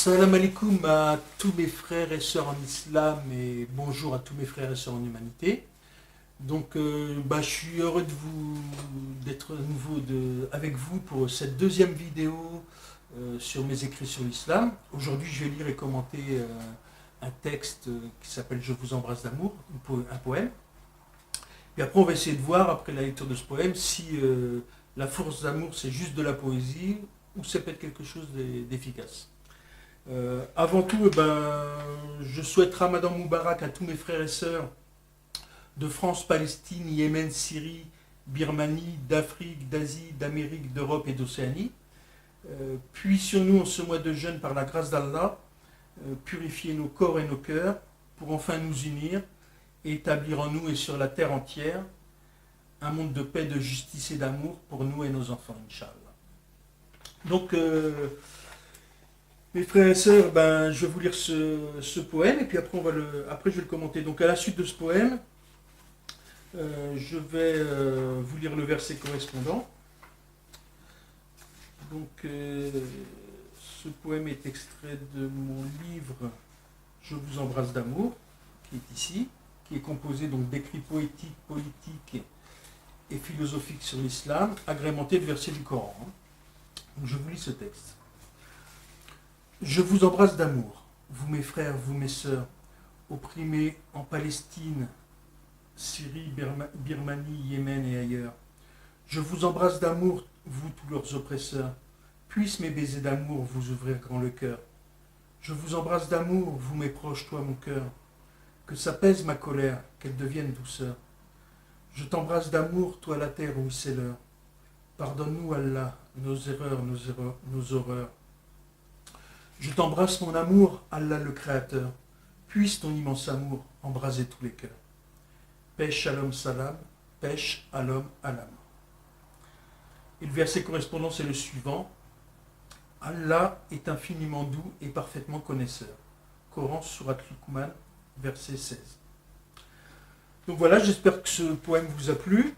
Salam alaikum à tous mes frères et sœurs en islam et bonjour à tous mes frères et sœurs en humanité. Je suis heureux d'être à nouveau avec vous pour cette deuxième vidéo sur mes écrits sur l'islam. Aujourd'hui, je vais lire et commenter un texte qui s'appelle Je vous embrasse d'amour, un poème. Et après, on va essayer de voir, après la lecture de ce poème, si la force d'amour, c'est juste de la poésie ou c'est peut-être quelque chose d'efficace. Avant tout, je souhaite Ramadan Moubarak à tous mes frères et sœurs de France, Palestine, Yémen, Syrie, Birmanie, d'Afrique, d'Asie, d'Amérique, d'Europe et d'Océanie. Puissions-nous en ce mois de jeûne, par la grâce d'Allah, purifier nos corps et nos cœurs pour enfin nous unir et établir en nous et sur la terre entière un monde de paix, de justice et d'amour pour nous et nos enfants, Inch'Allah. Mes frères et sœurs, je vais vous lire ce poème et puis après je vais le commenter. Donc à la suite de ce poème, je vais vous lire le verset correspondant. Ce poème est extrait de mon livre Je vous embrasse d'amour, qui est ici, qui est composé d'écrits poétiques, politiques et philosophiques sur l'islam, agrémenté de versets du Coran. Donc je vous lis ce texte. Je vous embrasse d'amour, vous mes frères, vous mes sœurs, opprimés en Palestine, Syrie, Birmanie, Yémen et ailleurs. Je vous embrasse d'amour, vous tous leurs oppresseurs. Puissent mes baisers d'amour vous ouvrir grand le cœur. Je vous embrasse d'amour, vous mes proches, toi mon cœur. Que s'apaise ma colère, qu'elle devienne douceur. Je t'embrasse d'amour, toi la terre, oui c'est l'heure. Pardonne-nous Allah, nos erreurs, nos horreurs. Je t'embrasse mon amour, Allah le Créateur. Puisse ton immense amour embraser tous les cœurs. Paix, shalom, salam, pêche à l'homme, à l'âme. Et le verset correspondant, c'est le suivant. Allah est infiniment doux et parfaitement connaisseur. Coran, Surat Luqman, verset 16. Donc voilà, j'espère que ce poème vous a plu.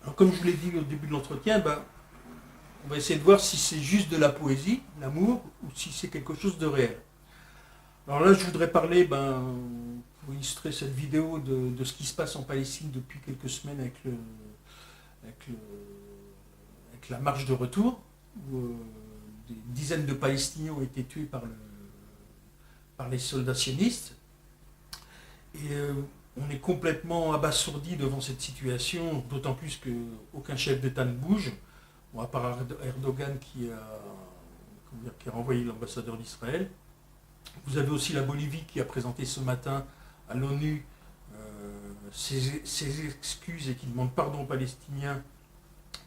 Alors comme je vous l'ai dit au début de l'entretien, on va essayer de voir si c'est juste de la poésie, l'amour, ou si c'est quelque chose de réel. Alors là, je voudrais parler, pour illustrer cette vidéo, de ce qui se passe en Palestine depuis quelques semaines avec la marche de retour, où des dizaines de Palestiniens ont été tués par les soldats sionistes. Et on est complètement abasourdi devant cette situation, d'autant plus qu'aucun chef d'État ne bouge. Bon, à part Erdogan qui a renvoyé l'ambassadeur d'Israël. Vous avez aussi la Bolivie qui a présenté ce matin à l'ONU ses excuses et qui demande pardon aux Palestiniens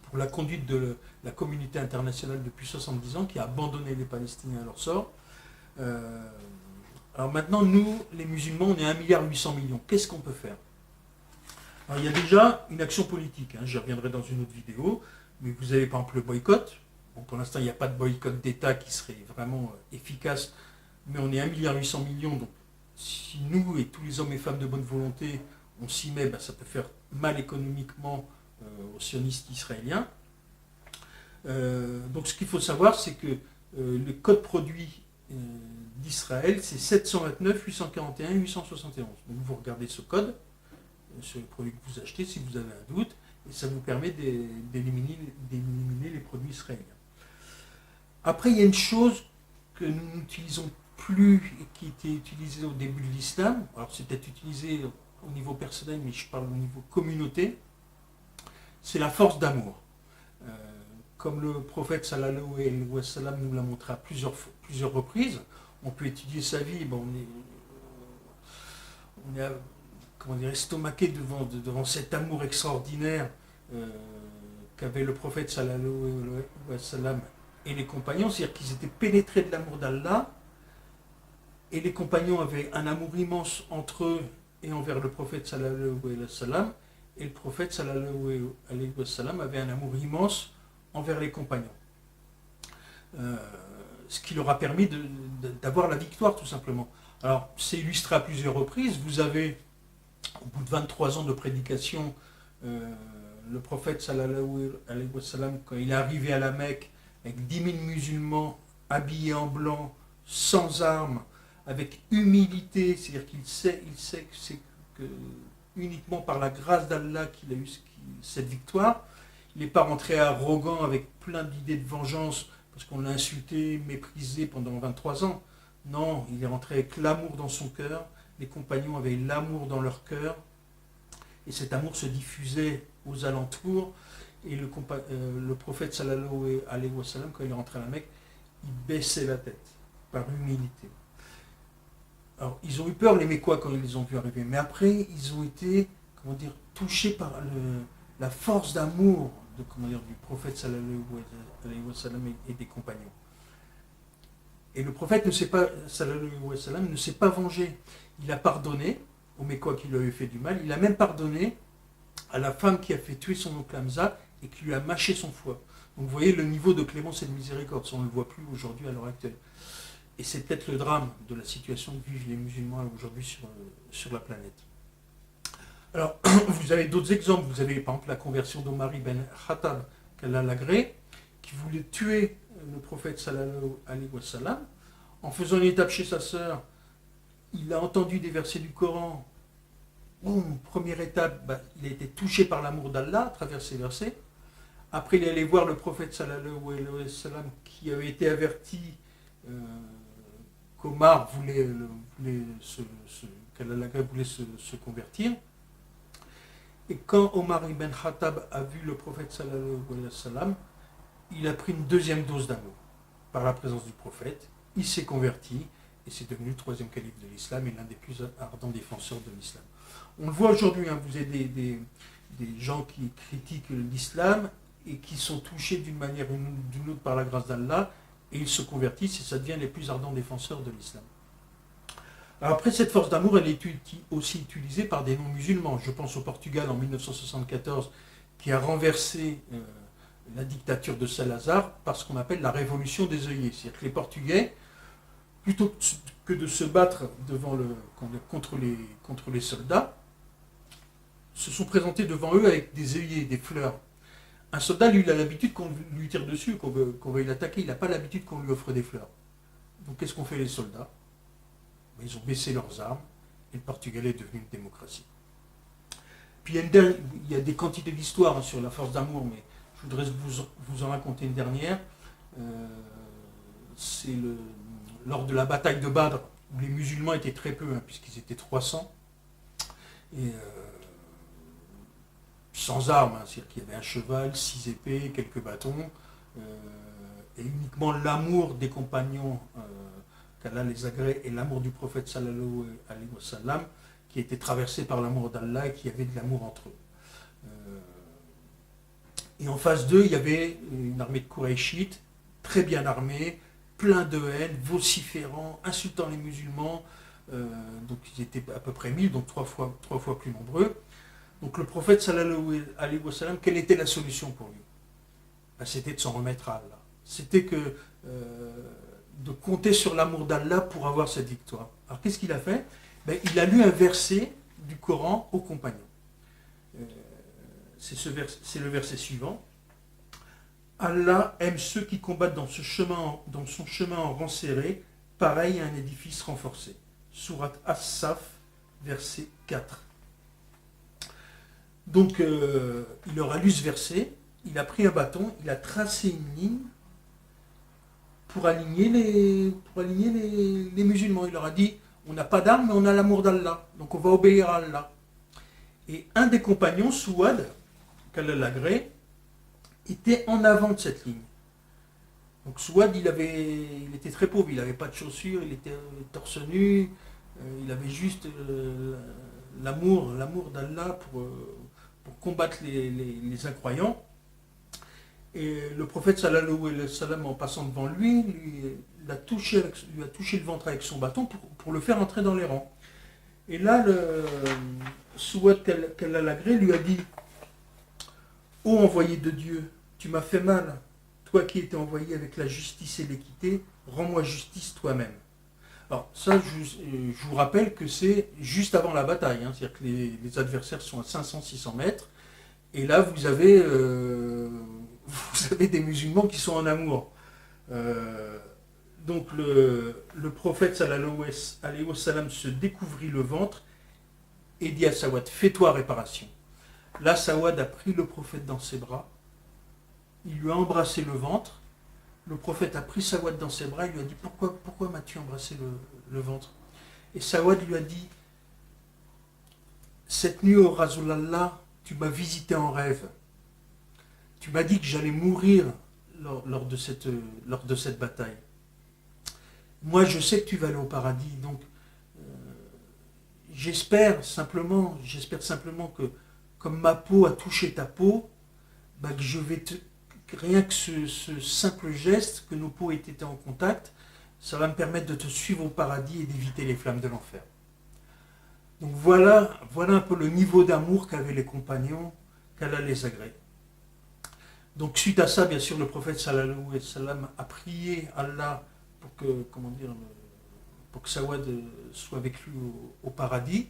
pour la conduite de la communauté internationale depuis 70 ans, qui a abandonné les Palestiniens à leur sort. Alors maintenant, nous, les musulmans, on est 1,8 milliard. Qu'est-ce qu'on peut faire? Alors, il y a déjà une action politique, j'y reviendrai dans une autre vidéo. Mais vous avez par exemple le boycott. Bon, pour l'instant, il n'y a pas de boycott d'État qui serait vraiment efficace, mais on est 1,8 milliard. Donc si nous et tous les hommes et femmes de bonne volonté, on s'y met, ça peut faire mal économiquement aux sionistes israéliens. Donc ce qu'il faut savoir, c'est que le code produit d'Israël, c'est 729 841 871. Donc vous regardez ce code sur les produits que vous achetez si vous avez un doute. Et ça vous permet d'éliminer les produits israéliens. Après, il y a une chose que nous n'utilisons plus et qui était utilisée au début de l'islam. Alors c'est peut-être utilisé au niveau personnel, mais je parle au niveau communauté. C'est la force d'amour. Comme le prophète sallallahu alayhi wa sallam nous l'a montré à plusieurs reprises, on peut étudier sa vie. On est estomaqué devant cet amour extraordinaire qu'avait le prophète sallallahu alayhi wa sallam et les compagnons, c'est-à-dire qu'ils étaient pénétrés de l'amour d'Allah, et les compagnons avaient un amour immense entre eux et envers le prophète sallallahu alayhi wa sallam, et le prophète sallallahu alayhi wa sallam avait un amour immense envers les compagnons. Ce qui leur a permis d'avoir la victoire, tout simplement. Alors, c'est illustré à plusieurs reprises. Vous avez, au bout de 23 ans de prédication, le prophète sallallahu alayhi wa sallam, quand il est arrivé à la Mecque avec 10 000 musulmans habillés en blanc, sans armes, avec humilité, c'est-à-dire qu'il sait que c'est que uniquement par la grâce d'Allah qu'il a eu cette victoire. Il n'est pas rentré arrogant avec plein d'idées de vengeance parce qu'on l'a insulté, méprisé pendant 23 ans. Non, il est rentré avec l'amour dans son cœur. Les compagnons avaient l'amour dans leur cœur. Et cet amour se diffusait aux alentours. Et le prophète sallallahu alayhi wa sallam, quand il est rentré à la Mecque, il baissait la tête par humilité. Alors, ils ont eu peur, les Mécois, quand ils les ont vus arriver. Mais après, ils ont été, touchés par la force d'amour du prophète sallallahu alayhi wa sallam et des compagnons. Et le prophète sallallahu alayhi wa sallam, ne s'est pas vengé. Il a pardonné aux Mécois qui lui avaient fait du mal. Il a même pardonné à la femme qui a fait tuer son oncle Hamza et qui lui a mâché son foie. Donc vous voyez le niveau de clémence et de miséricorde, ça on ne le voit plus aujourd'hui à l'heure actuelle. Et c'est peut-être le drame de la situation que vivent les musulmans aujourd'hui sur la planète. Alors, vous avez d'autres exemples. Vous avez par exemple la conversion d'Omar ibn Khattab, qu'Allah l'agrée, qui voulait tuer le prophète sallallahu alayhi wa sallam. En faisant une étape chez sa sœur, il a entendu des versets du Coran. Boum, première étape, il a été touché par l'amour d'Allah à travers ces versets. Après, il est allé voir le prophète sallallahu alayhi wa sallam qui avait été averti qu'Omar voulait se convertir. Et quand Omar ibn Khattab a vu le prophète sallallahu alayhi wa sallam, il a pris une deuxième dose d'amour par la présence du prophète. Il s'est converti et c'est devenu le troisième calife de l'islam et l'un des plus ardents défenseurs de l'islam. On le voit aujourd'hui, vous avez des gens qui critiquent l'islam et qui sont touchés d'une manière ou d'une autre par la grâce d'Allah et ils se convertissent et ça devient les plus ardents défenseurs de l'islam. Alors après, cette force d'amour, elle est aussi utilisée par des non-musulmans. Je pense au Portugal en 1974 qui a renversé la dictature de Salazar par ce qu'on appelle la révolution des œillets. C'est-à-dire que les Portugais, plutôt que de se battre contre les soldats, se sont présentés devant eux avec des œillets, des fleurs. Un soldat, lui, il a l'habitude qu'on lui tire dessus, qu'on veuille l'attaquer. Il n'a pas l'habitude qu'on lui offre des fleurs. Donc qu'est-ce qu'ont fait les soldats ? Ils ont baissé leurs armes et le Portugal est devenu une démocratie. Puis il y a des quantités d'histoires sur la force d'amour, mais je voudrais vous en raconter une dernière. C'est lors de la bataille de Badr, où les musulmans étaient très peu, puisqu'ils étaient 300, et sans armes, c'est-à-dire qu'il y avait un cheval, 6 épées, quelques bâtons, et uniquement l'amour des compagnons qu'Allah les agrée et l'amour du prophète sallallahu alayhi wa sallam qui était traversé par l'amour d'Allah et qui avait de l'amour entre eux. Et en face d'eux, il y avait une armée de Qurayshites, très bien armée, plein de haine, vociférant, insultant les musulmans. Donc ils étaient à peu près 1000, donc trois fois plus nombreux. Donc le prophète sallallahu alayhi wa sallam, quelle était la solution pour lui ? C'était de s'en remettre à Allah. C'était de compter sur l'amour d'Allah pour avoir cette victoire. Alors qu'est-ce qu'il a fait ? Il a lu un verset du Coran aux compagnons. C'est le verset suivant. Allah aime ceux qui combattent dans son chemin en rang serré, pareil à un édifice renforcé. Sourate As-Saf, verset 4. Donc il leur a lu ce verset, il a pris un bâton, il a tracé une ligne pour aligner les musulmans. Il leur a dit, on n'a pas d'armes, mais on a l'amour d'Allah. Donc on va obéir à Allah. Et un des compagnons, Souad, qu'Allah l'agrée, était en avant de cette ligne. Donc Souad, il était très pauvre, il n'avait pas de chaussures, il était torse nu, il avait juste l'amour d'Allah pour combattre les incroyants. Et le prophète sallallahu alayhi wa sallam, en passant devant lui a touché le ventre avec son bâton pour le faire entrer dans les rangs. Et là, le Souad qu'Allah l'agrée lui a dit, ô envoyé de Dieu, tu m'as fait mal, toi qui étais envoyé avec la justice et l'équité, rends-moi justice toi-même. Alors ça, je vous rappelle que c'est juste avant la bataille, c'est-à-dire que les adversaires sont à 500-600 mètres, et là vous avez des musulmans qui sont en amour. Donc le prophète sallallahu alayhi wa sallam se découvrit le ventre et dit à Sawad, fais-toi réparation. Là, Sawad a pris le prophète dans ses bras, il lui a embrassé le ventre, le prophète a pris Sawad dans ses bras, il lui a dit, pourquoi m'as-tu embrassé le ventre? Et Sawad lui a dit, cette nuit au Rasulallah, tu m'as visité en rêve. Tu m'as dit que j'allais mourir lors de cette bataille. Moi, je sais que tu vas aller au paradis, donc j'espère simplement que comme ma peau a touché ta peau, bah, que je vais rien que ce simple geste, que nos peaux aient été en contact, ça va me permettre de te suivre au paradis et d'éviter les flammes de l'enfer. Donc voilà un peu le niveau d'amour qu'avaient les compagnons, qu'Allah les agrée. Donc suite à ça, bien sûr, le prophète sallallahu alayhi wa sallam a prié Allah pour que Sawad soit avec lui au paradis.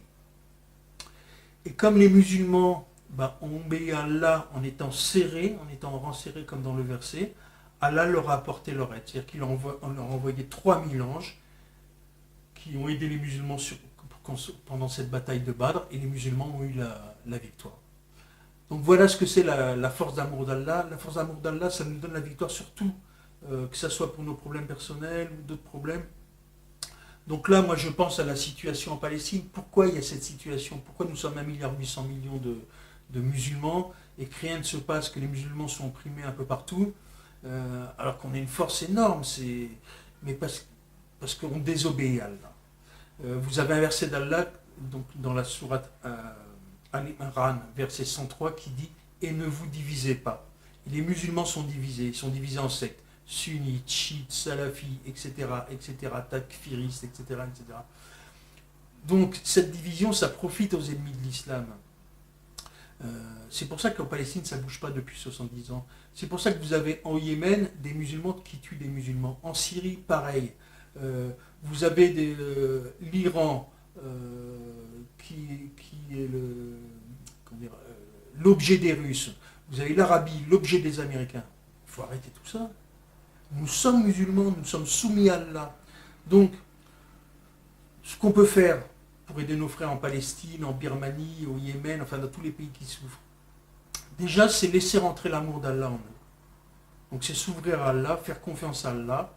Et comme les musulmans ont obéi à Allah en étant rang serré comme dans le verset, Allah leur a apporté leur aide. C'est-à-dire qu'il leur a envoyé 3000 anges qui ont aidé les musulmans pendant cette bataille de Badr, et les musulmans ont eu la victoire. Donc voilà ce que c'est la force d'amour d'Allah. La force d'amour d'Allah, ça nous donne la victoire surtout, que ce soit pour nos problèmes personnels ou d'autres problèmes. Donc là, moi je pense à la situation en Palestine. Pourquoi il y a cette situation? Pourquoi nous sommes 1,8 milliard de musulmans et que rien ne se passe, que les musulmans sont opprimés un peu partout, alors qu'on a une force énorme, mais parce qu'on désobéit à Allah. Vous avez un verset d'Allah donc dans la sourate Al-Imran, verset 103, qui dit « Et ne vous divisez pas ». Et les musulmans sont divisés, ils sont divisés en sectes. Sunnites, chiites, salafis, etc., takfiristes, etc., etc. Donc cette division, ça profite aux ennemis de l'islam. C'est pour ça qu'en Palestine, ça ne bouge pas depuis 70 ans. C'est pour ça que vous avez en Yémen des musulmans qui tuent des musulmans. En Syrie, pareil. Vous avez l'Iran qui est l'objet des Russes. Vous avez l'Arabie, l'objet des Américains. Il faut arrêter tout ça. Nous sommes musulmans, nous sommes soumis à Allah. Donc, ce qu'on peut faire pour aider nos frères en Palestine, en Birmanie, au Yémen, enfin dans tous les pays qui souffrent, déjà c'est laisser rentrer l'amour d'Allah en nous. Donc c'est s'ouvrir à Allah, faire confiance à Allah,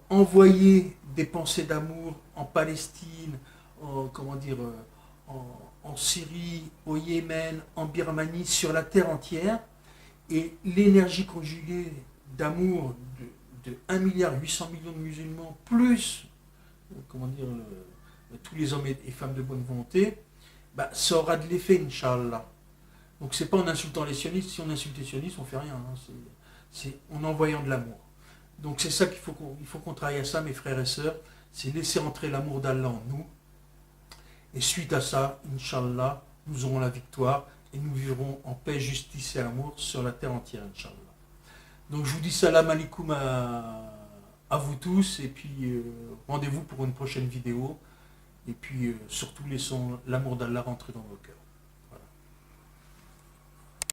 envoyer des pensées d'amour en Palestine, en Syrie, au Yémen, en Birmanie, sur la terre entière, et l'énergie conjuguée d'amour de 1,8 milliard de musulmans, plus tous les hommes et femmes de bonne volonté, ça aura de l'effet, Inch'Allah. Donc c'est pas en insultant les sionistes. Si on insulte les sionistes, on fait rien. C'est en envoyant de l'amour. Donc c'est ça qu'il faut qu'on travaille à ça, mes frères et sœurs. C'est laisser entrer l'amour d'Allah en nous. Et suite à ça, Inch'Allah, nous aurons la victoire et nous vivrons en paix, justice et amour sur la terre entière, Inch'Allah. Donc je vous dis salam alaikum à vous tous, et puis rendez-vous pour une prochaine vidéo. Et puis surtout laissons l'amour d'Allah rentrer dans vos cœurs.